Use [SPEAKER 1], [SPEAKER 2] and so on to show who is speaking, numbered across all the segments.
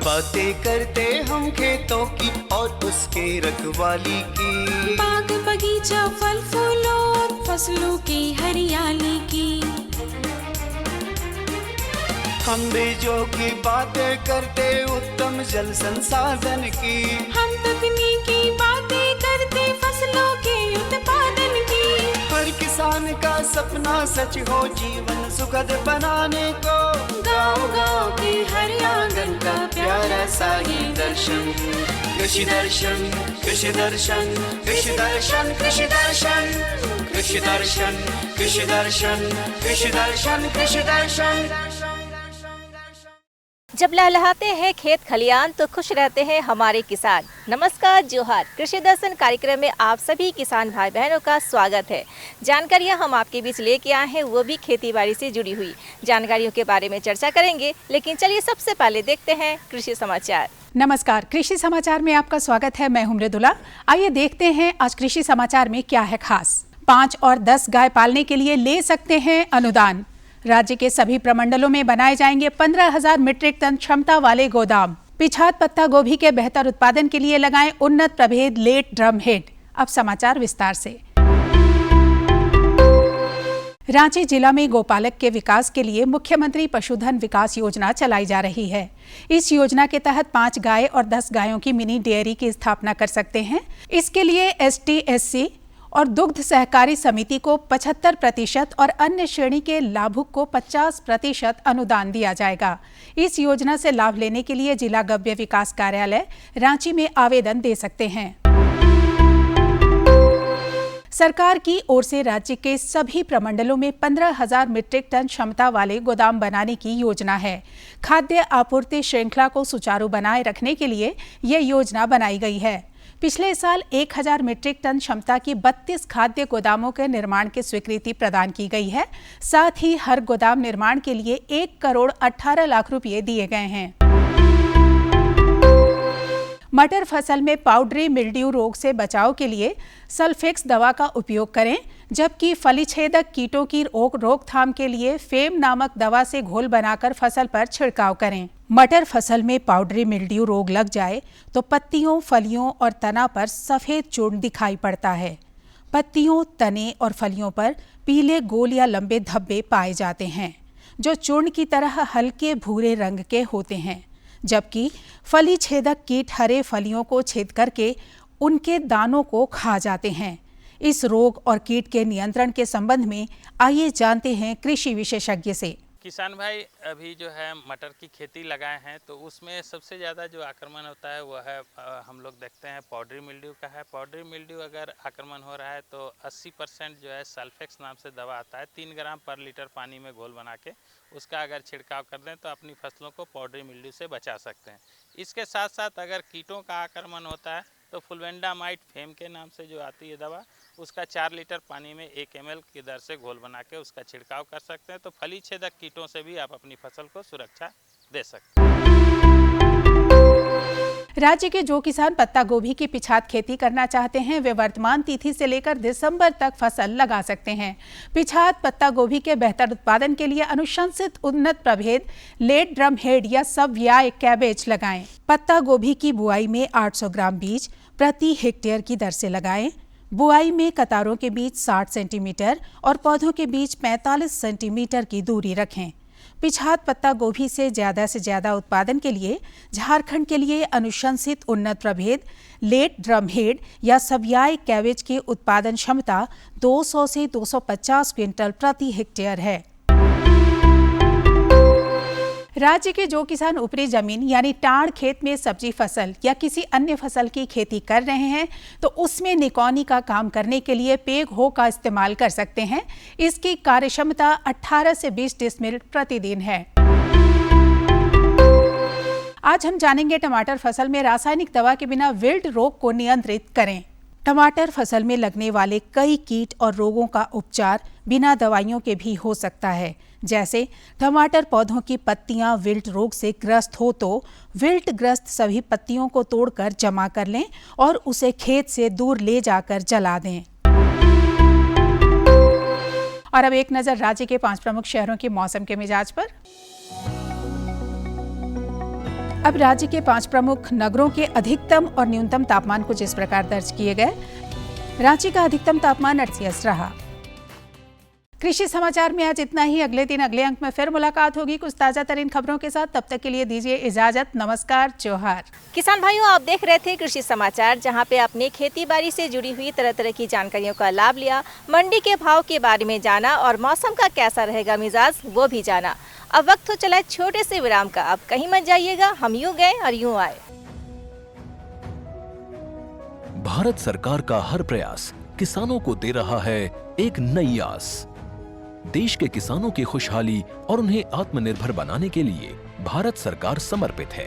[SPEAKER 1] बातें करते हम खेतों की और उसके रखवाली की,
[SPEAKER 2] बाग बगीचा फल फूलों और फसलों की हरियाली की।
[SPEAKER 1] हम बीजों की बातें करते उत्तम जल संसाधन की,
[SPEAKER 2] हम तकनीकी बातें करते फसलों के उत्पादन की।
[SPEAKER 1] हर किसान का सपना सच हो जीवन सुखद बनाने को,
[SPEAKER 2] गाँव-गाँव के हर आंगन का प्यारा सा ये दर्शन।
[SPEAKER 1] कृषि दर्शन, कृषि दर्शन, कृषि दर्शन, कृषि दर्शन, कृषि दर्शन, कृषि दर्शन, कृषि दर्शन, कृषि दर्शन।
[SPEAKER 3] जब लहलहाते हैं खेत खलियान तो खुश रहते हैं हमारे किसान। नमस्कार, जोहार। कृषि दर्शन कार्यक्रम में आप सभी किसान भाई बहनों का स्वागत है। जानकारियां हम आपके बीच लेके आए हैं, वो भी खेती बाड़ी से जुड़ी हुई जानकारियों के बारे में चर्चा करेंगे। लेकिन चलिए सबसे पहले देखते हैं कृषि समाचार।
[SPEAKER 4] नमस्कार, कृषि समाचार में आपका स्वागत है। मैं हूं मृदुला। आइए देखते हैं आज कृषि समाचार में क्या है खास। 5 और 10 गाय पालने के लिए ले सकते हैं अनुदान। राज्य के सभी प्रमंडलों में बनाए जाएंगे 15,000 मीट्रिक टन क्षमता वाले गोदाम। पिछात पत्ता गोभी के बेहतर उत्पादन के लिए लगाएं उन्नत प्रभेद लेट ड्रम हेड। अब समाचार विस्तार से। रांची जिला में गोपालक के विकास के लिए मुख्यमंत्री पशुधन विकास योजना चलाई जा रही है। इस योजना के तहत 5 गाय और 10 गायों की मिनी डेयरी की स्थापना कर सकते हैं। इसके लिए ST/SC और दुग्ध सहकारी समिति को 75% और अन्य श्रेणी के लाभुक को 50% अनुदान दिया जाएगा। इस योजना से लाभ लेने के लिए जिला गव्य विकास कार्यालय रांची में आवेदन दे सकते हैं। सरकार की ओर से राज्य के सभी प्रमंडलों में 15,000 मीट्रिक टन क्षमता वाले गोदाम बनाने की योजना है। खाद्य आपूर्ति श्रृंखला को सुचारू बनाए रखने के लिए यह योजना बनाई गई है। पिछले साल 1,000 मीट्रिक टन क्षमता की 32 खाद्य गोदामों के निर्माण की स्वीकृति प्रदान की गई है। साथ ही हर गोदाम निर्माण के लिए 1 करोड़ 18 लाख रुपए दिए गए हैं। मटर फसल में पाउडरी मिल्ड्यू रोग से बचाव के लिए सल्फेक्स दवा का उपयोग करें, जबकि फलीछेदक कीटों की रोकथाम के लिए फेम नामक दवा से घोल बनाकर फसल पर छिड़काव करें। मटर फसल में पाउडरी मिल्ड्यू रोग लग जाए तो पत्तियों, फलियों और तना पर सफेद चूर्ण दिखाई पड़ता है। पत्तियों, तने और फलियों पर पीले गोल या लंबे धब्बे पाए जाते हैं, जो चूर्ण की तरह हल्के भूरे रंग के होते हैं। जबकि फली छेदक कीट हरे फलियों को छेद करके उनके दानों को खा जाते हैं। इस रोग और कीट के नियंत्रण के संबंध में आइए जानते हैं कृषि विशेषज्ञ से।
[SPEAKER 5] किसान भाई, अभी जो है मटर की खेती लगाए हैं तो उसमें सबसे ज़्यादा जो आक्रमण होता है वो है हम लोग देखते हैं पाउडरी मिल्ड्यू का है। पाउडरी मिल्ड्यू अगर आक्रमण हो रहा है तो 80% जो है सल्फेक्स नाम से दवा आता है, 3 ग्राम पर लीटर पानी में घोल बना के उसका अगर छिड़काव कर दें तो अपनी फसलों को पाउडरी मिल्ड्यू से बचा सकते हैं। इसके साथ साथ अगर कीटों का आक्रमण होता है तो फ्लुवेंडामाइड फेम के नाम से जो आती है दवा, उसका 4 लीटर पानी में 1 ml की दर से घोल बना के उसका छिड़काव कर सकते हैं। तो फली छेदक कीटों से भी आप अपनी फसल को सुरक्षा दे सकते हैं।
[SPEAKER 4] राज्य के जो किसान पत्ता गोभी की पिछात खेती करना चाहते हैं वे वर्तमान तिथि से लेकर दिसंबर तक फसल लगा सकते हैं। पिछात पत्ता गोभी के बेहतर उत्पादन के लिए अनुशंसित उन्नत प्रभेद लेट ड्रम हेड या सव्याय कैबेज लगाएं। पत्ता गोभी की बुआई में 800 ग्राम बीज प्रति हेक्टेयर की दर से लगाएं। बुआई में कतारों के बीच 60 सेंटीमीटर और पौधों के बीच 45 सेंटीमीटर की दूरी रखें। पिछात पत्ता गोभी से ज्यादा उत्पादन के लिए झारखंड के लिए अनुशंसित उन्नत प्रभेद लेट ड्रम हेड या सव्याय कैबेज की उत्पादन क्षमता 200 से 250 क्विंटल प्रति हेक्टेयर है। राज्य के जो किसान ऊपरी जमीन यानी टाड़ खेत में सब्जी फसल या किसी अन्य फसल की खेती कर रहे हैं तो उसमें निकौनी का काम करने के लिए पेग हो का इस्तेमाल कर सकते हैं। इसकी कार्यक्षमता 18 से 20 डिसमिल प्रतिदिन है। आज हम जानेंगे टमाटर फसल में रासायनिक दवा के बिना विल्ट रोग को नियंत्रित करें। टमाटर फसल में लगने वाले कई कीट और रोगों का उपचार बिना दवाइयों के भी हो सकता है। जैसे टमाटर पौधों की पत्तियां विल्ट रोग से ग्रस्त हो तो विल्ट ग्रस्त सभी पत्तियों को तोड़कर जमा कर लें और उसे खेत से दूर ले जाकर जला दें। और अब एक नजर राज्य के 5 प्रमुख शहरों के मौसम के मिजाज पर। अब राज्य के 5 प्रमुख नगरों के अधिकतम और न्यूनतम तापमान कुछ इस प्रकार दर्ज किए गए। रांची का अधिकतम तापमान 38 रहा। कृषि समाचार में आज इतना ही। अगले दिन अगले अंक में फिर मुलाकात होगी कुछ ताजा तरीन खबरों के साथ। तब तक के लिए दीजिए इजाजत। नमस्कार, जोहार।
[SPEAKER 3] किसान भाइयों, आप देख रहे थे कृषि समाचार, जहां पे आपने खेती बाड़ी से जुड़ी हुई तरह तरह की जानकारियों का लाभ लिया, मंडी के भाव के बारे में जाना और मौसम का कैसा रहेगा मिजाज वो भी जाना। अब वक्त हो चला छोटे से विराम का। अब कहीं मत जाइएगा, हम यूं गए और यूं आए।
[SPEAKER 6] भारत सरकार का हर प्रयास किसानों को दे रहा है एक नई आस। देश के किसानों की खुशहाली और उन्हें आत्मनिर्भर बनाने के लिए भारत सरकार समर्पित है।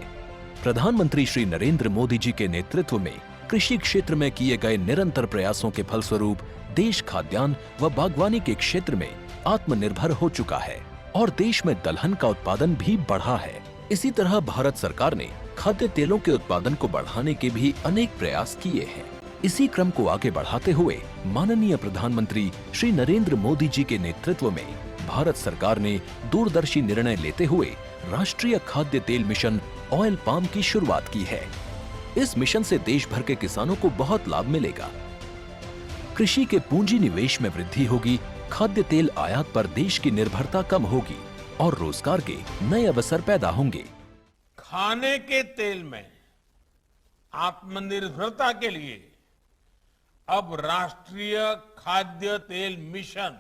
[SPEAKER 6] प्रधानमंत्री श्री नरेंद्र मोदी जी के नेतृत्व में कृषि क्षेत्र में किए गए निरंतर प्रयासों के फलस्वरूप देश खाद्यान्न व बागवानी के क्षेत्र में आत्मनिर्भर हो चुका है और देश में दलहन का उत्पादन भी बढ़ा है। इसी तरह भारत सरकार ने खाद्य तेलों के उत्पादन को बढ़ाने के भी अनेक प्रयास किए हैं। इसी क्रम को आगे बढ़ाते हुए माननीय प्रधानमंत्री श्री नरेंद्र मोदी जी के नेतृत्व में भारत सरकार ने दूरदर्शी निर्णय लेते हुए राष्ट्रीय खाद्य तेल मिशन ऑयल पाम की शुरुआत की है। इस मिशन से देश भर के किसानों को बहुत लाभ मिलेगा। कृषि के पूंजी निवेश में वृद्धि होगी, खाद्य तेल आयात पर देश की निर्भरता कम होगी और रोजगार के नए अवसर पैदा होंगे।
[SPEAKER 7] खाने के तेल में आत्मनिर्भरता के लिए अब राष्ट्रीय खाद्य तेल मिशन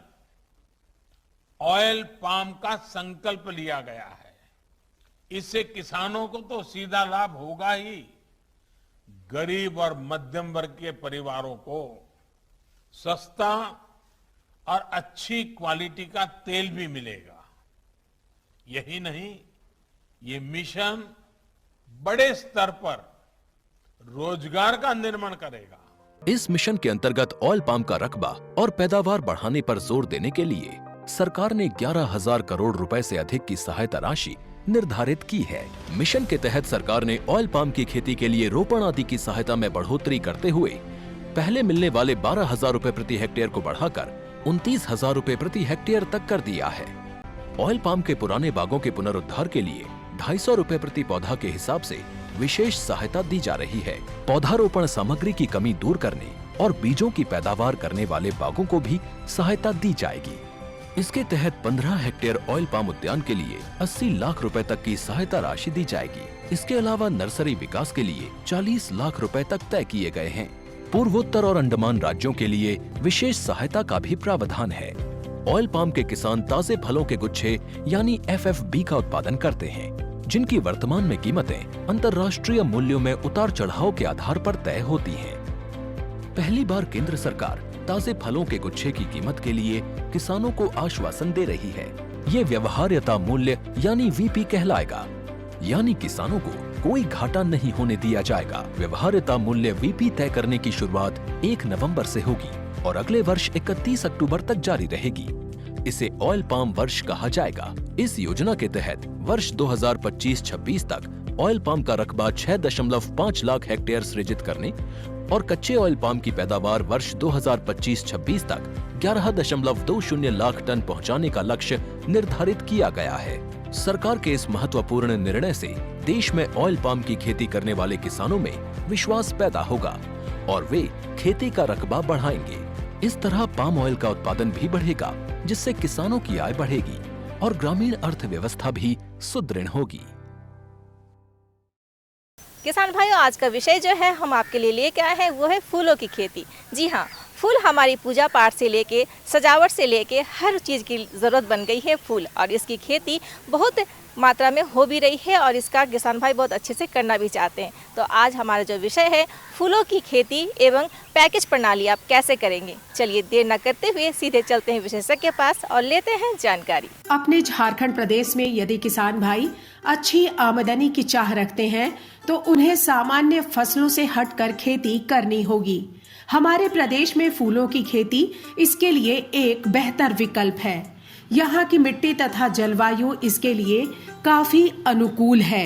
[SPEAKER 7] ऑयल पाम का संकल्प लिया गया है। इससे किसानों को तो सीधा लाभ होगा ही, गरीब और मध्यम वर्ग के परिवारों को सस्ता और अच्छी क्वालिटी का तेल भी मिलेगा। यही नहीं, ये मिशन बड़े स्तर पर रोजगार का निर्माण करेगा।
[SPEAKER 6] इस मिशन के अंतर्गत ऑयल पाम का रकबा और पैदावार बढ़ाने पर जोर देने के लिए सरकार ने 11,000 करोड़ रुपए से अधिक की सहायता राशि निर्धारित की है। मिशन के तहत सरकार ने ऑयल पाम की खेती के लिए रोपण आदि की सहायता में बढ़ोतरी करते हुए पहले मिलने वाले 12,000 रुपए प्रति हेक्टेयर को बढ़ाकर 29,000 रुपए प्रति हेक्टेयर तक कर दिया है। ऑयल पाम के पुराने बागों के पुनरुद्धार के लिए 250 रुपए प्रति पौधा के हिसाब से विशेष सहायता दी जा रही है। पौधारोपण सामग्री की कमी दूर करने और बीजों की पैदावार करने वाले बागों को भी सहायता दी जाएगी। इसके तहत 15 हेक्टेयर ऑयल पाम उद्यान के लिए 80 लाख रुपए तक की सहायता राशि दी जाएगी। इसके अलावा नर्सरी विकास के लिए 40 लाख रुपए तक तय किए गए हैं। पूर्वोत्तर और अंडमान राज्यों के लिए विशेष सहायता का भी प्रावधान है। ऑयल पाम के किसान ताजे फलों के गुच्छे यानी FFB का उत्पादन करते हैं, जिनकी वर्तमान में कीमतें अंतर्राष्ट्रीय मूल्यों में उतार चढ़ाव के आधार पर तय होती हैं। पहली बार केंद्र सरकार ताजे फलों के गुच्छे की कीमत के लिए किसानों को आश्वासन दे रही है। ये व्यवहार्यता मूल्य यानी VP कहलाएगा, यानी किसानों को कोई घाटा नहीं होने दिया जाएगा। व्यवहार्यता मूल्य VP तय करने की शुरुआत 1 नवंबर से होगी और अगले वर्ष 31 अक्टूबर तक जारी रहेगी। इसे ऑयल पाम वर्ष कहा जाएगा। इस योजना के तहत वर्ष 2025-26 तक ऑयल पाम का रकबा 6.5 लाख हेक्टेयर सृजित करने और कच्चे ऑयल पाम की पैदावार वर्ष 2025-26 तक 11.20 लाख टन पहुंचाने का लक्ष्य निर्धारित किया गया है। सरकार के इस महत्वपूर्ण निर्णय से देश में ऑयल पाम की खेती करने वाले किसानों में विश्वास पैदा होगा और वे खेती का रकबा बढ़ाएंगे। इस तरह पाम ऑयल का उत्पादन भी बढ़ेगा, जिससे किसानों की आय बढ़ेगी और ग्रामीण अर्थव्यवस्था भी सुदृढ़ होगी।
[SPEAKER 3] किसान भाइयों, आज का विषय जो है हम आपके लिए लेके आए हैं वो है फूलों की खेती। जी हाँ, फूल हमारी पूजा पाठ से लेके सजावट से लेके हर चीज़ की ज़रूरत बन गई है फूल, और इसकी खेती बहुत मात्रा में हो भी रही है और इसका किसान भाई बहुत अच्छे से करना भी चाहते हैं। तो आज हमारा जो विषय है फूलों की खेती एवं पैकेज प्रणाली आप कैसे करेंगे। चलिए देर न करते हुए सीधे चलते हैं विशेषज्ञ के पास और लेते हैं जानकारी।
[SPEAKER 4] अपने झारखंड प्रदेश में यदि किसान भाई अच्छी आमदनी की चाह रखते हैं तो उन्हें सामान्य फसलों से हटकर खेती करनी होगी। हमारे प्रदेश में फूलों की खेती इसके लिए एक बेहतर विकल्प है। यहाँ की मिट्टी तथा जलवायु इसके लिए काफी अनुकूल है।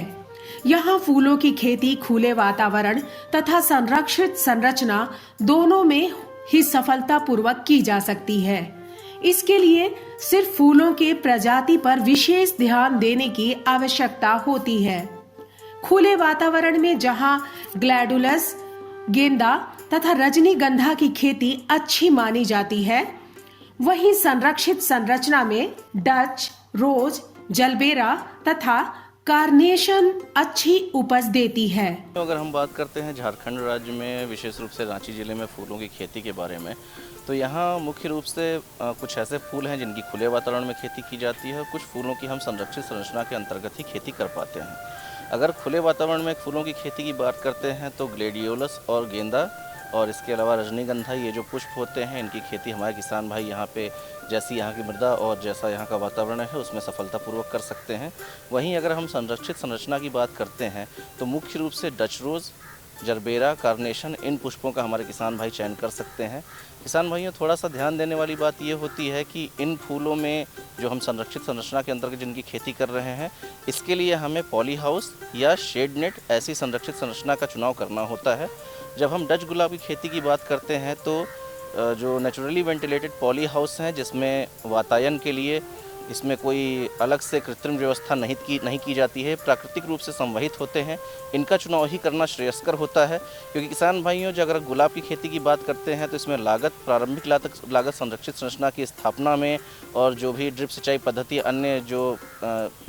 [SPEAKER 4] यहाँ फूलों की खेती खुले वातावरण तथा संरक्षित संरचना दोनों में ही सफलतापूर्वक की जा सकती है। इसके लिए सिर्फ फूलों के प्रजाति पर विशेष ध्यान देने की आवश्यकता होती है। खुले वातावरण में जहां ग्लैडुलस, गेंदा तथा रजनीगंधा की खेती अच्छी मानी जाती है, वहीं संरक्षित संरचना में डच, रोज, जलबेरा तथा कार्नेशन अच्छी उपज देती है।
[SPEAKER 8] अगर हम बात करते हैं झारखंड राज्य में, विशेष रूप से रांची जिले में फूलों की खेती के बारे में, तो यहाँ मुख्य रूप से कुछ ऐसे फूल हैं जिनकी खुले वातावरण में खेती की जाती है और कुछ फूलों की हम संरक्षित संरचना के अंतर्गत ही खेती कर पाते हैं। अगर खुले वातावरण में फूलों की खेती की बात करते हैं तो ग्लेडियोलस और गेंदा और इसके अलावा रजनीगंधा, ये जो पुष्प होते हैं, इनकी खेती हमारे किसान भाई यहाँ पे जैसी यहाँ की मृदा और जैसा यहाँ का वातावरण है उसमें सफलतापूर्वक कर सकते हैं। वहीं अगर हम संरक्षित संरचना की बात करते हैं तो मुख्य रूप से डच रोज़, जरबेरा, कार्नेशन, इन पुष्पों का हमारे किसान भाई चयन कर सकते हैं। किसान भाइयों, थोड़ा सा ध्यान देने वाली बात ये होती है कि इन फूलों में जो हम संरक्षित संरचना के अंतर्गत जिनकी खेती कर रहे हैं, इसके लिए हमें पॉली हाउस या शेड नेट ऐसी संरक्षित संरचना का चुनाव करना होता है। जब हम डच गुलाब की खेती की बात करते हैं तो जो नेचुरली वेंटिलेटेड पॉली हाउस हैं, जिसमें वातायन के लिए इसमें कोई अलग से कृत्रिम व्यवस्था नहीं की जाती है, प्राकृतिक रूप से संवहित होते हैं, इनका चुनाव ही करना श्रेयस्कर होता है। क्योंकि किसान भाइयों, जो अगर गुलाब की खेती की बात करते हैं तो इसमें प्रारंभिक लागत संरक्षित संरचना की स्थापना में और जो भी ड्रिप सिंचाई पद्धति अन्य जो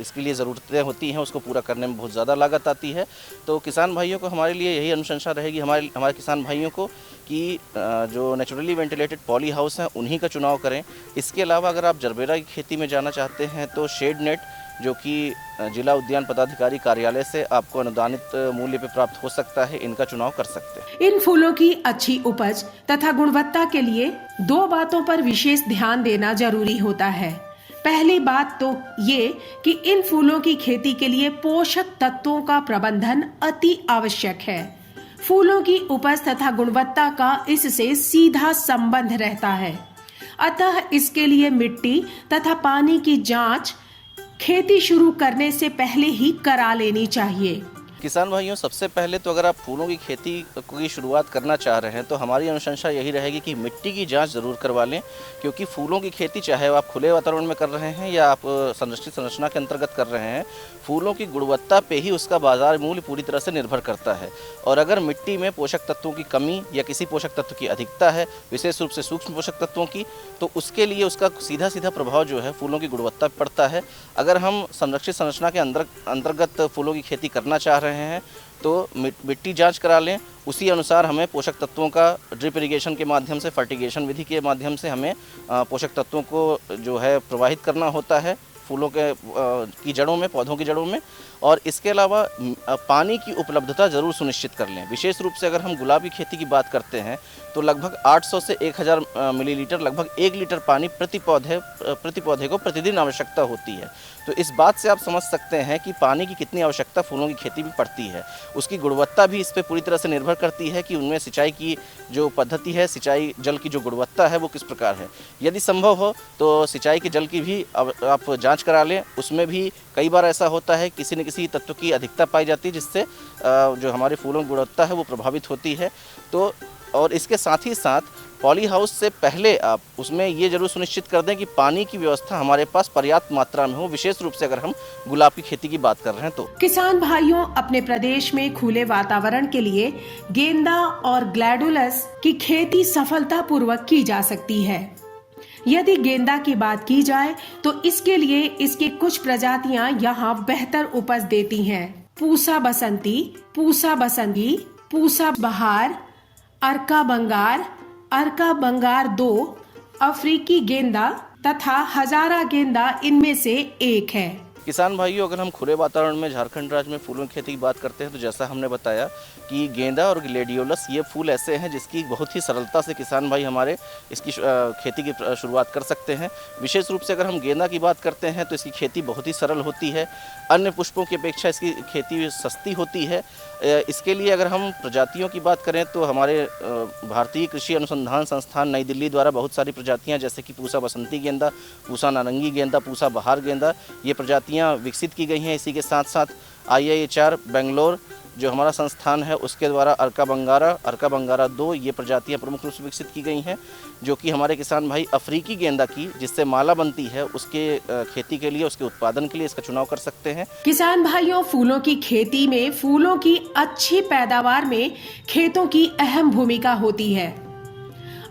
[SPEAKER 8] इसके लिए ज़रूरतें होती हैं उसको पूरा करने में बहुत ज़्यादा लागत आती है। तो किसान भाइयों को हमारे लिए यही अनुशंसा रहेगी हमारे किसान भाइयों को कि जो नेचुरली वेंटिलेटेड पॉली हाउस हैं उन्हीं का चुनाव करें। इसके अलावा अगर आप जरबेरा की खेती में जाना चाहते हैं तो शेड नेट, जो कि जिला उद्यान पदाधिकारी कार्यालय से आपको अनुदानित मूल्य पे प्राप्त हो सकता है, इनका चुनाव कर सकते हैं।
[SPEAKER 4] इन फूलों की अच्छी उपज तथा गुणवत्ता के लिए दो बातों पर विशेष ध्यान देना जरूरी होता है। पहली बात तो ये कि इन फूलों की खेती के लिए पोषक तत्वों का प्रबंधन अति आवश्यक है। फूलों की उपज तथा गुणवत्ता का इससे सीधा संबंध रहता है। अतः इसके लिए मिट्टी तथा पानी की जांच खेती शुरू करने से पहले ही करा लेनी चाहिए।
[SPEAKER 8] किसान भाइयों, सबसे पहले तो अगर आप फूलों की खेती की शुरुआत करना चाह रहे हैं तो हमारी अनुशंसा यही रहेगी कि मिट्टी की जांच ज़रूर करवा लें। क्योंकि फूलों की खेती चाहे आप खुले वातावरण में कर रहे हैं या आप संरक्षित संरचना के अंतर्गत कर रहे हैं, फूलों की गुणवत्ता पे ही उसका बाजार मूल्य पूरी तरह से निर्भर करता है। और अगर मिट्टी में पोषक तत्वों की कमी या किसी पोषक तत्व की अधिकता है, विशेष रूप से सूक्ष्म पोषक तत्वों की, तो उसके लिए उसका सीधा सीधा प्रभाव जो है फूलों की गुणवत्ता पर पड़ता है। अगर हम संरक्षित संरचना के अंतर्गत फूलों की खेती करना चाह रहे हैं तो मिट्टी जांच करा लें। उसी अनुसार हमें पोषक तत्वों का ड्रिप इरिगेशन के माध्यम से, फर्टिगेशन विधि के माध्यम से हमें पोषक तत्वों को जो है प्रवाहित करना होता है फूलों के की जड़ों में, पौधों की जड़ों में। और इसके अलावा पानी की उपलब्धता ज़रूर सुनिश्चित कर लें। विशेष रूप से अगर हम गुलाब की खेती की बात करते हैं तो लगभग 800 से 1000 मिलीलीटर, लगभग 1 लीटर पानी प्रति पौधे को प्रतिदिन आवश्यकता होती है। तो इस बात से आप समझ सकते हैं कि पानी की कितनी आवश्यकता फूलों की खेती में पड़ती है। उसकी गुणवत्ता भी इस पर पूरी तरह से निर्भर करती है कि उनमें सिंचाई की जो पद्धति है, सिंचाई जल की जो गुणवत्ता है वो किस प्रकार है। यदि संभव हो तो सिंचाई के जल की भी आप जाँच करा लें। उसमें भी कई बार ऐसा होता है किसी न किसी तत्व की अधिकता पाई जाती है जिससे जो हमारे फूलों की गुणवत्ता है वो प्रभावित होती है। तो और इसके साथ ही साथ पॉली हाउस से पहले आप उसमें ये जरूर सुनिश्चित कर दें कि पानी की व्यवस्था हमारे पास पर्याप्त मात्रा में हो, विशेष रूप से अगर हम गुलाब की खेती की बात कर रहे हैं तो।
[SPEAKER 4] किसान भाइयों, अपने प्रदेश में खुले वातावरण के लिए गेंदा और ग्लैडुलस की खेती सफलतापूर्वक की जा सकती है। यदि गेंदा की बात की जाए तो इसके लिए इसकी कुछ प्रजातियां यहाँ बेहतर उपज देती हैं। पूसा बसंती, पूसा बहार, अर्का बंगार 2, अफ्रीकी गेंदा तथा हजारा गेंदा इनमें से एक है।
[SPEAKER 8] किसान भाइयों, अगर हम खुले वातावरण में झारखंड राज्य में फूलों की खेती की बात करते हैं तो जैसा हमने बताया कि गेंदा और ग्लेडियोलस ये फूल ऐसे हैं जिसकी बहुत ही सरलता से किसान भाई हमारे इसकी खेती की शुरुआत कर सकते हैं। विशेष रूप से अगर हम गेंदा की बात करते हैं तो इसकी खेती बहुत ही सरल होती है। अन्य पुष्पों की अपेक्षा इसकी खेती सस्ती होती है। इसके लिए अगर हम प्रजातियों की बात करें तो हमारे भारतीय कृषि अनुसंधान संस्थान नई दिल्ली द्वारा बहुत सारी प्रजातियाँ जैसे कि पूसा बसंती गेंदा, पूसा नारंगी गेंदा, पूसा बहार गेंदा, ये प्रजातियाँ विकसित की गई हैं। इसी के साथ साथ IIHR बेंगलोर जो हमारा संस्थान है उसके द्वारा अर्का बंगारा 2 ये प्रजातियां प्रमुख रूप से विकसित की गई हैं, जो कि हमारे किसान भाई अफ्रीकी गेंदा की जिससे माला बनती है उसके खेती के लिए, उसके उत्पादन के लिए इसका चुनाव कर सकते हैं।
[SPEAKER 4] किसान भाइयों, फूलों की खेती में फूलों की अच्छी पैदावार में खेतों की अहम भूमिका होती है,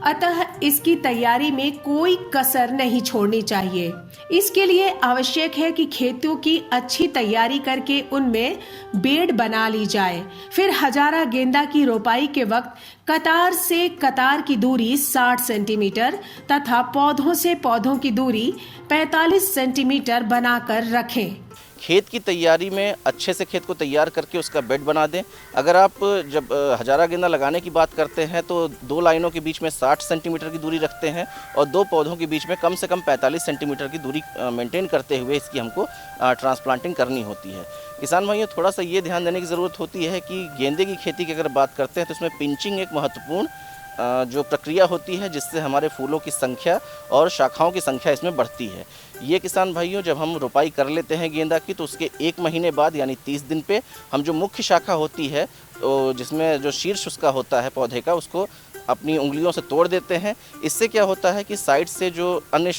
[SPEAKER 4] अतः इसकी तैयारी में कोई कसर नहीं छोड़नी चाहिए। इसके लिए आवश्यक है कि खेतों की अच्छी तैयारी करके उनमें बेड बना ली जाए। फिर हजारा गेंदा की रोपाई के वक्त कतार से कतार की दूरी 60 सेंटीमीटर तथा पौधों से पौधों की दूरी 45 सेंटीमीटर बनाकर रखें।
[SPEAKER 8] खेत की तैयारी में अच्छे से खेत को तैयार करके उसका बेड बना दें। अगर आप जब हजारा गेंदा लगाने की बात करते हैं तो 2 लाइनों के बीच में 60 सेंटीमीटर की दूरी रखते हैं और 2 पौधों के बीच में कम से कम 45 सेंटीमीटर की दूरी मेंटेन करते हुए इसकी हमको ट्रांसप्लांटिंग करनी होती है। किसान भाइयों, थोड़ा सा ये ध्यान देने की ज़रूरत होती है कि गेंदे की खेती की अगर बात करते हैं तो इसमें पिंचिंग एक महत्वपूर्ण जो प्रक्रिया होती है जिससे हमारे फूलों की संख्या और शाखाओं की संख्या इसमें बढ़ती है। ये किसान भाइयों, जब हम रोपाई कर लेते हैं गेंदा की तो उसके 1 महीने बाद यानी 30 दिन पे हम जो मुख्य शाखा होती है तो जिसमें जो शीर्ष उसका होता है पौधे का, उसको अपनी उंगलियों से तोड़ देते हैं। इससे क्या होता है कि साइड से जो अन्य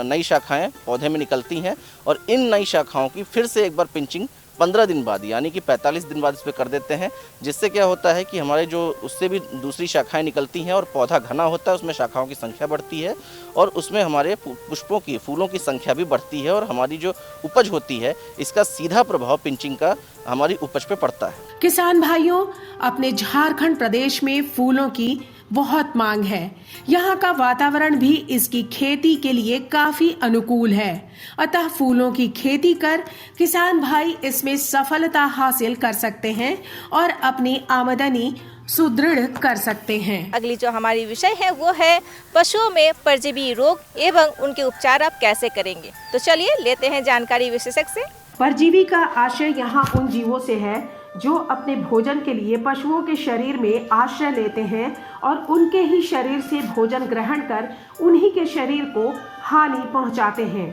[SPEAKER 8] नई शाखाएं पौधे में निकलती हैं और इन नई शाखाओं की फिर से एक बार पिंचिंग 15 दिन बाद यानी कि 45 दिन बाद इस पर कर देते हैं, जिससे क्या होता है कि हमारे जो उससे भी दूसरी शाखाएं निकलती हैं और पौधा घना होता है, उसमें शाखाओं की संख्या बढ़ती है और उसमें हमारे पुष्पों की फूलों की संख्या भी बढ़ती है और हमारी जो उपज होती है इसका सीधा प्रभाव पिंचिंग का हमारी उपज पे पड़ता है।
[SPEAKER 4] किसान भाइयों, अपने झारखंड प्रदेश में फूलों की बहुत मांग है। यहाँ का वातावरण भी इसकी खेती के लिए काफी अनुकूल है, अतः फूलों की खेती कर किसान भाई इसमें सफलता हासिल कर सकते हैं और अपनी आमदनी सुदृढ़ कर सकते हैं।
[SPEAKER 3] अगली जो हमारी विषय है वो है पशुओं में परजीवी रोग एवं उनके उपचार आप कैसे करेंगे। तो चलिए लेते हैं जानकारी विशेषज्ञ से।
[SPEAKER 4] परजीवी का आशय यहाँ उन जीवों से है जो अपने भोजन के लिए पशुओं के शरीर में आश्रय लेते हैं और उनके ही शरीर से भोजन ग्रहण कर उन्हीं के शरीर को हानि पहुंचाते हैं।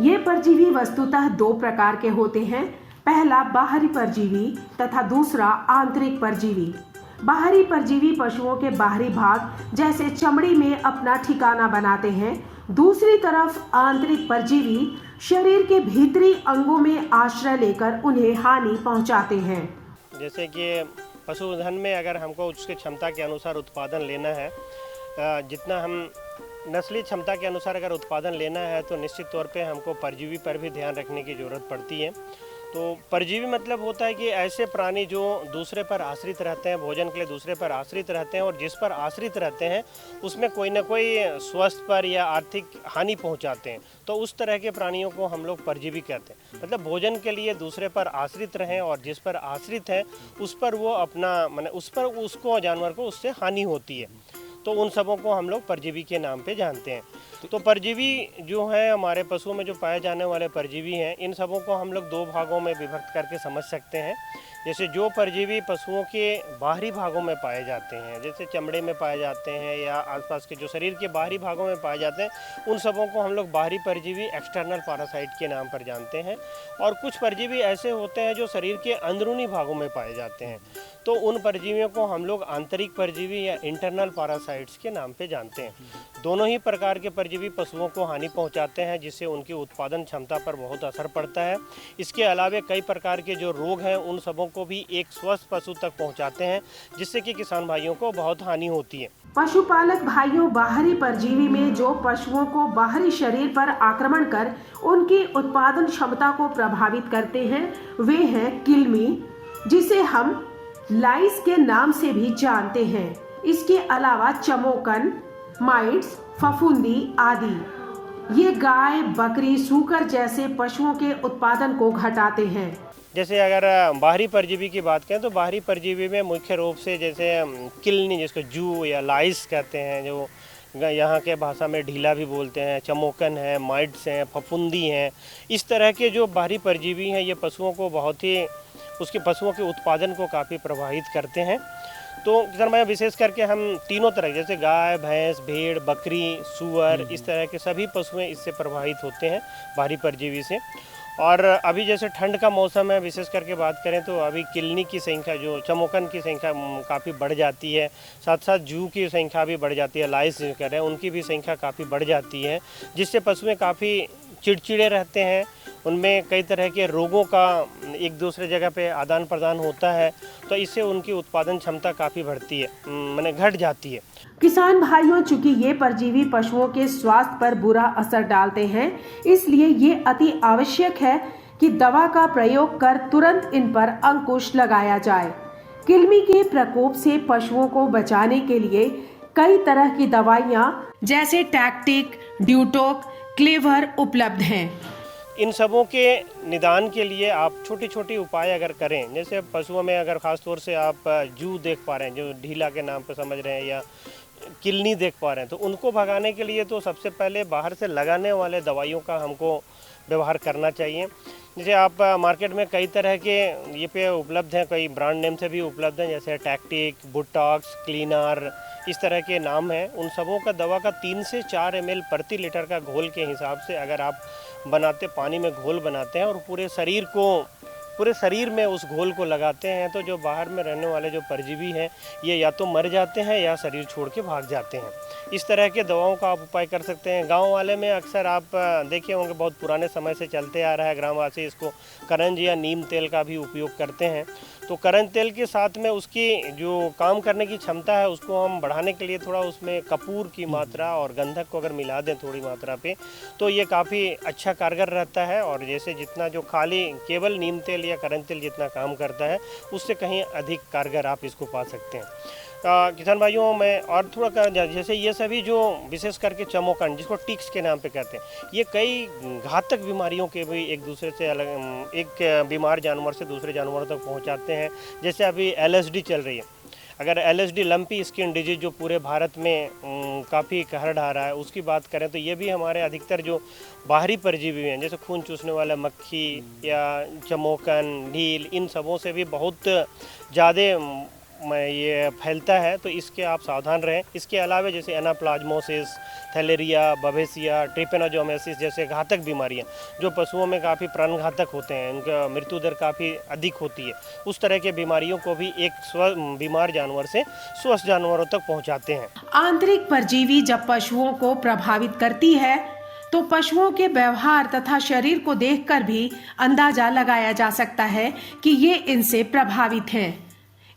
[SPEAKER 4] ये परजीवी वस्तुतः 2 प्रकार के होते हैं। पहला बाहरी परजीवी तथा दूसरा आंतरिक परजीवी। बाहरी परजीवी पशुओं के बाहरी भाग जैसे चमड़ी में अपना ठिकाना बनाते हैं। दूसरी तरफ आंतरिक परजीवी शरीर के भीतरी अंगों में आश्रय लेकर उन्हें हानि पहुंचाते हैं।
[SPEAKER 9] जैसे कि पशुधन में अगर हमको उसकी क्षमता के अनुसार उत्पादन लेना है, जितना हम नस्ली क्षमता के अनुसार अगर उत्पादन लेना है तो निश्चित तौर पे हमको परजीवी पर भी ध्यान रखने की ज़रूरत पड़ती है। तो परजीवी मतलब होता है कि ऐसे प्राणी जो दूसरे पर आश्रित रहते हैं, भोजन के लिए दूसरे पर आश्रित रहते हैं और जिस पर आश्रित रहते हैं उसमें कोई ना कोई स्वास्थ्य पर या आर्थिक हानि पहुंचाते हैं, तो उस तरह के प्राणियों को हम लोग परजीवी कहते हैं। मतलब भोजन के लिए दूसरे पर आश्रित रहें और जिस पर आश्रित है उस पर वो अपना माने उस पर उसको जानवर को उससे हानि होती है, तो उन सबों को हम लोग परजीवी के नाम पे जानते हैं। तो परजीवी जो है हमारे पशुओं में जो पाए जाने वाले परजीवी हैं, इन सबों को हम लोग 2 भागों में विभक्त करके समझ सकते हैं। जैसे जो परजीवी पशुओं के बाहरी भागों में पाए जाते हैं, जैसे चमड़े में पाए जाते हैं या आसपास के जो शरीर के बाहरी भागों में पाए जाते हैं, उन सबों को हम लोग बाहरी परजीवी एक्सटर्नल पैरासाइट के नाम पर जानते हैं। और कुछ परजीवी ऐसे होते हैं जो शरीर के अंदरूनी भागों में पाए जाते हैं, तो उन परजीवियों को हम लोग आंतरिक परजीवी या इंटरनल पैरासाइट्स के नाम पे जानते हैं। दोनों ही प्रकार के परजीवी पशुओं को हानि पहुंचाते हैं, जिससे उनकी उत्पादन क्षमता पर बहुत असर पड़ता है। इसके अलावा कई प्रकार के जो रोग हैं उन सबों को भी एक स्वस्थ पशु तक पहुंचाते हैं, जिससे कि किसान भाइयों को बहुत हानि होती है।
[SPEAKER 4] पशुपालक भाइयों, बाहरी परजीवी में जो पशुओं को बाहरी शरीर पर आक्रमण कर उनकी उत्पादन क्षमता को प्रभावित करते हैं वे हैं किलमी, जिसे हम लाइस के नाम से भी जानते हैं। इसके अलावा चमोकन, माइट्स, फफूंदी आदि ये गाय, बकरी, सूकर जैसे पशुओं के उत्पादन को घटाते हैं।
[SPEAKER 9] जैसे अगर बाहरी परजीवी की बात करें तो बाहरी परजीवी में मुख्य रूप से जैसे किलनी, जिसको जू या लाइस कहते हैं, जो यहाँ के भाषा में ढीला भी बोलते हैं, चमोकन है, माइट्स हैं, फफूंदी हैं, इस तरह के जो बाहरी परजीवी हैं ये पशुओं को बहुत ही उसके पशुओं के उत्पादन को काफ़ी प्रभावित करते हैं। तो किसान भाई विशेष करके हम तीनों तरह जैसे गाय, भैंस, भेड़, बकरी, सूअर, इस तरह के सभी पशुएं इससे प्रभावित होते हैं बाहरी परजीवी से। और अभी जैसे ठंड का मौसम है, विशेष करके बात करें तो अभी किलनी की संख्या, जो चमोकन की संख्या काफ़ी बढ़ जाती है। साथ साथ जू की संख्या भी बढ़ जाती है, लाइस जो कह रहे हैं उनकी भी संख्या काफ़ी बढ़ जाती है, जिससे पशुएं काफ़ी चिड़चिड़े रहते हैं। उनमें कई तरह के रोगों का एक दूसरे जगह पे आदान प्रदान होता है, तो इससे उनकी उत्पादन क्षमता काफ़ी बढ़ती है, माने घट जाती है।
[SPEAKER 4] किसान भाइयों, चूंकि ये परजीवी पशुओं के स्वास्थ्य पर बुरा असर डालते हैं, इसलिए ये अति आवश्यक है कि दवा का प्रयोग कर तुरंत इन पर अंकुश लगाया जाए। कृमि के प्रकोप से पशुओं को बचाने के लिए कई तरह की दवाइयाँ जैसे टैक्टिक, ड्यूटोक, क्लेवर उपलब्ध हैं।
[SPEAKER 9] इन सबों के निदान के लिए आप छोटी छोटी उपाय अगर करें, जैसे पशुओं में अगर ख़ास तौर से आप जू देख पा रहे हैं, जो ढीला के नाम पे समझ रहे हैं, या किलनी देख पा रहे हैं, तो उनको भगाने के लिए तो सबसे पहले बाहर से लगाने वाले दवाइयों का हमको व्यवहार करना चाहिए। जैसे आप मार्केट में कई तरह के ये पे उपलब्ध हैं, कई ब्रांड नेम से भी उपलब्ध हैं, जैसे टैक्टिक, बुटॉक्स, क्लीनर, इस तरह के नाम हैं। उन सबों का दवा का 3 से 4 ml प्रति लीटर का घोल के हिसाब से अगर आप बनाते, पानी में घोल बनाते हैं और पूरे शरीर में उस घोल को लगाते हैं, तो जो बाहर में रहने वाले जो परजीवी हैं ये या तो मर जाते हैं या शरीर छोड़ के भाग जाते हैं। इस तरह के दवाओं का आप उपाय कर सकते हैं। गांव वाले में अक्सर आप देखे होंगे, बहुत पुराने समय से चलते आ रहा है, ग्रामवासी इसको करंज या नीम तेल का भी उपयोग करते हैं। तो करंज तेल के साथ में उसकी जो काम करने की क्षमता है उसको हम बढ़ाने के लिए थोड़ा उसमें कपूर की मात्रा और गंधक को अगर मिला दें थोड़ी मात्रा पे, तो ये काफ़ी अच्छा कारगर रहता है। और जैसे जितना जो खाली केवल नीम तेल या करंज तेल जितना काम करता है, उससे कहीं अधिक कारगर आप इसको पा सकते हैं। किसान भाइयों, मैं और थोड़ा जैसे ये सभी जो विशेष करके चमोकन, जिसको टिक्स के नाम पे कहते हैं, ये कई घातक बीमारियों के भी एक दूसरे से अलग, एक बीमार जानवर से दूसरे जानवरों तक पहुंचाते हैं। जैसे अभी LSD चल रही है, अगर LSD लंपी स्किन डिजीज जो पूरे भारत में काफ़ी कहर ढा रहा है, उसकी बात करें तो ये भी हमारे अधिकतर जो बाहरी परजीवी हैं, जैसे खून चूसने वाला मक्खी या चमोकन, ढील, इन सबों से भी बहुत ज़्यादा ये फैलता है, तो इसके आप सावधान रहें। इसके अलावा जैसे एनाप्लाज्मोसिस, थैलेरिया, बवेसिया, ट्रिपेनोजोमेसिस जैसे घातक बीमारियां जो पशुओं में काफ़ी प्राणघातक होते हैं, उनका मृत्यु दर काफ़ी अधिक होती है, उस तरह के बीमारियों को भी एक बीमार जानवर से स्वस्थ जानवरों तक पहुंचाते हैं।
[SPEAKER 4] आंतरिक परजीवी जब पशुओं को प्रभावित करती है तो पशुओं के व्यवहार तथा शरीर को देखकर भी अंदाजा लगाया जा सकता है कि ये इनसे प्रभावित हैं।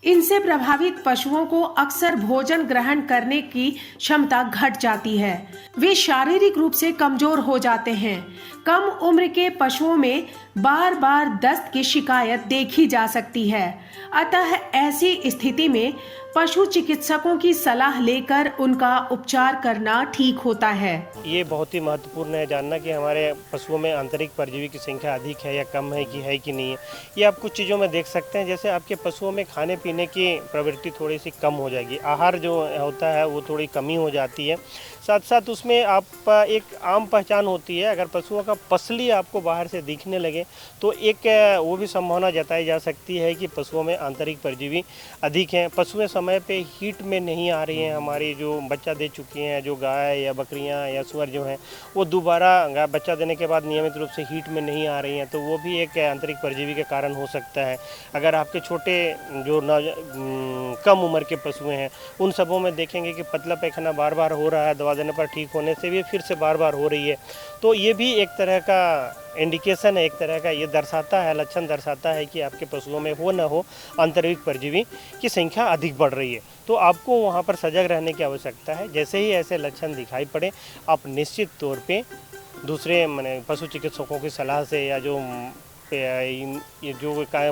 [SPEAKER 4] इनसे प्रभावित पशुओं को अक्सर भोजन ग्रहण करने की क्षमता घट जाती है, वे शारीरिक रूप से कमजोर हो जाते हैं। कम उम्र के पशुओं में बार बार दस्त की शिकायत देखी जा सकती है, अतः ऐसी स्थिति में पशु चिकित्सकों की सलाह लेकर उनका उपचार करना ठीक होता है।
[SPEAKER 9] ये बहुत ही महत्वपूर्ण है जानना कि हमारे पशुओं में आंतरिक परजीवी की संख्या अधिक है या कम है कि नहीं है। ये आप कुछ चीज़ों में देख सकते हैं, जैसे आपके पशुओं में खाने पीने की प्रवृत्ति थोड़ी सी कम हो जाएगी, आहार जो होता है वो थोड़ी कमी हो जाती है। साथ साथ उसमें आप एक आम पहचान होती है, अगर पशुओं का पसली आपको बाहर से दिखने लगे तो एक वो भी संभावना जताई जा सकती है कि पशुओं में आंतरिक परजीवी अधिक हैं। पशुएं समय पे हीट में नहीं आ रही हैं, हमारी जो बच्चा दे चुकी हैं, जो गाय या बकरियां या सुअर जो हैं, वो दोबारा बच्चा देने के बाद नियमित रूप से हीट में नहीं आ रही हैं, तो वो भी एक आंतरिक परजीवी के कारण हो सकता है। अगर आपके छोटे जो कम उम्र के पशुएं हैं, उन सबों में देखेंगे कि पतला पैखाना बार बार हो रहा है, दवा देने पर ठीक होने से भी फिर से बार बार हो रही है, तो ये भी एक तरह का इंडिकेशन है, एक तरह का ये दर्शाता है, लक्षण दर्शाता है कि आपके पशुओं में हो न हो आंतरिक परजीवी की संख्या अधिक बढ़ रही है। तो आपको वहाँ पर सजग रहने की आवश्यकता है। जैसे ही ऐसे लक्षण दिखाई पड़े, आप निश्चित तौर पे दूसरे माने पशु चिकित्सकों की सलाह से या जो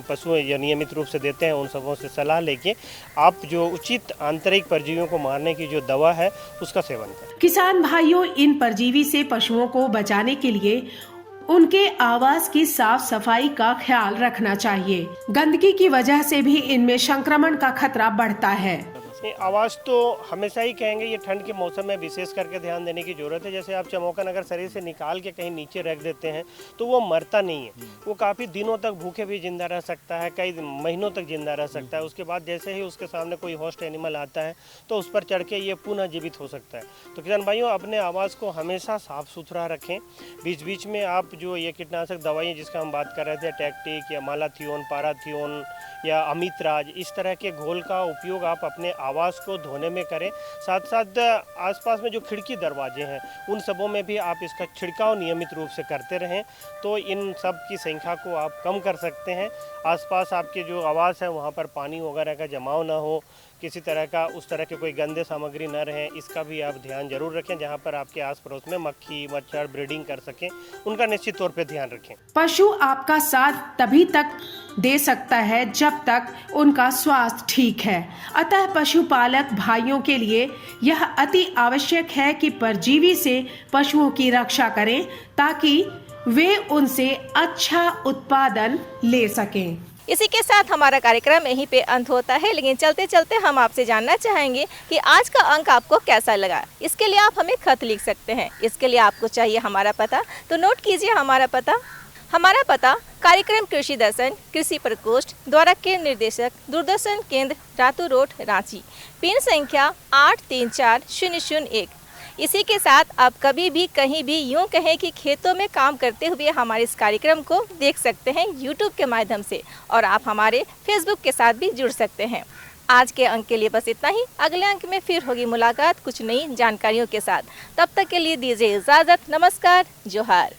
[SPEAKER 9] पशु या नियमित रूप से देते हैं उन सबों से सलाह लेके आप जो उचित आंतरिक परजीवियों को मारने की जो दवा है उसका सेवन करें।
[SPEAKER 4] किसान भाइयों, इन परजीवी से पशुओं को बचाने के लिए उनके आवास की साफ सफाई का ख्याल रखना चाहिए। गंदगी की वजह से भी इनमें संक्रमण का खतरा बढ़ता है।
[SPEAKER 9] ये आवाज़ तो हमेशा ही कहेंगे, ये ठंड के मौसम में विशेष करके ध्यान देने की ज़रूरत है। जैसे आप चमोकन अगर शरीर से निकाल के कहीं नीचे रख देते हैं तो वो मरता नहीं है, वो काफ़ी दिनों तक भूखे भी जिंदा रह सकता है, कई महीनों तक जिंदा रह सकता है। उसके बाद जैसे ही उसके सामने कोई होस्ट एनिमल आता है तो उस पर चढ़ के ये पुनः जीवित हो सकता है। तो किसान भाइयों, अपने आवाज़ को हमेशा साफ़ सुथरा रखें। बीच बीच में आप जो ये कीटनाशक दवाइयाँ जिसका हम बात कर रहे थे, टैक्टिक या मालाथियोन, पाराथियोन या अमितराज, इस तरह के घोल का उपयोग आप अपने आवाज़ को धोने में करें। साथ साथ आसपास में जो खिड़की दरवाजे हैं उन सबों में भी आप इसका छिड़काव नियमित रूप से करते रहें, तो इन सब की संख्या को आप कम कर सकते हैं। आसपास आपके जो आवाज़ है वहाँ पर पानी वगैरह का जमाव ना हो, किसी तरह का उस तरह के कोई गंदे सामग्री न रहें, इसका भी आप ध्यान जरूर रखें। जहाँ पर आपके आस पड़ोस में मक्खी मच्छर ब्रीडिंग कर सकें, उनका निश्चित तौर पे ध्यान रखें।
[SPEAKER 4] पशु आपका साथ तभी तक दे सकता है जब तक उनका स्वास्थ्य ठीक है। अतः पशुपालक भाइयों के लिए यह अति आवश्यक है कि परजीवी से पशुओं की रक्षा करें ताकि वे उनसे अच्छा उत्पादन ले सकें।
[SPEAKER 3] इसी के साथ हमारा कार्यक्रम यहीं पे अंत होता है, लेकिन चलते चलते हम आपसे जानना चाहेंगे कि आज का अंक आपको कैसा लगा। इसके लिए आप हमें खत लिख सकते हैं। इसके लिए आपको चाहिए हमारा पता, तो नोट कीजिए हमारा पता। हमारा पता कार्यक्रम कृषि दर्शन, कृषि प्रकोष्ठ, द्वारा केंद्र निर्देशक, दूरदर्शन केंद्र, रातू रोड, रांची, पिन संख्या 834001। इसी के साथ आप कभी भी कहीं भी यूं कहें कि खेतों में काम करते हुए हमारे इस कार्यक्रम को देख सकते हैं यूट्यूब के माध्यम से, और आप हमारे फेसबुक के साथ भी जुड़ सकते हैं। आज के अंक के लिए बस इतना ही। अगले अंक में फिर होगी मुलाकात कुछ नई जानकारियों के साथ। तब तक के लिए दीजिए इजाज़त। नमस्कार, जोहार।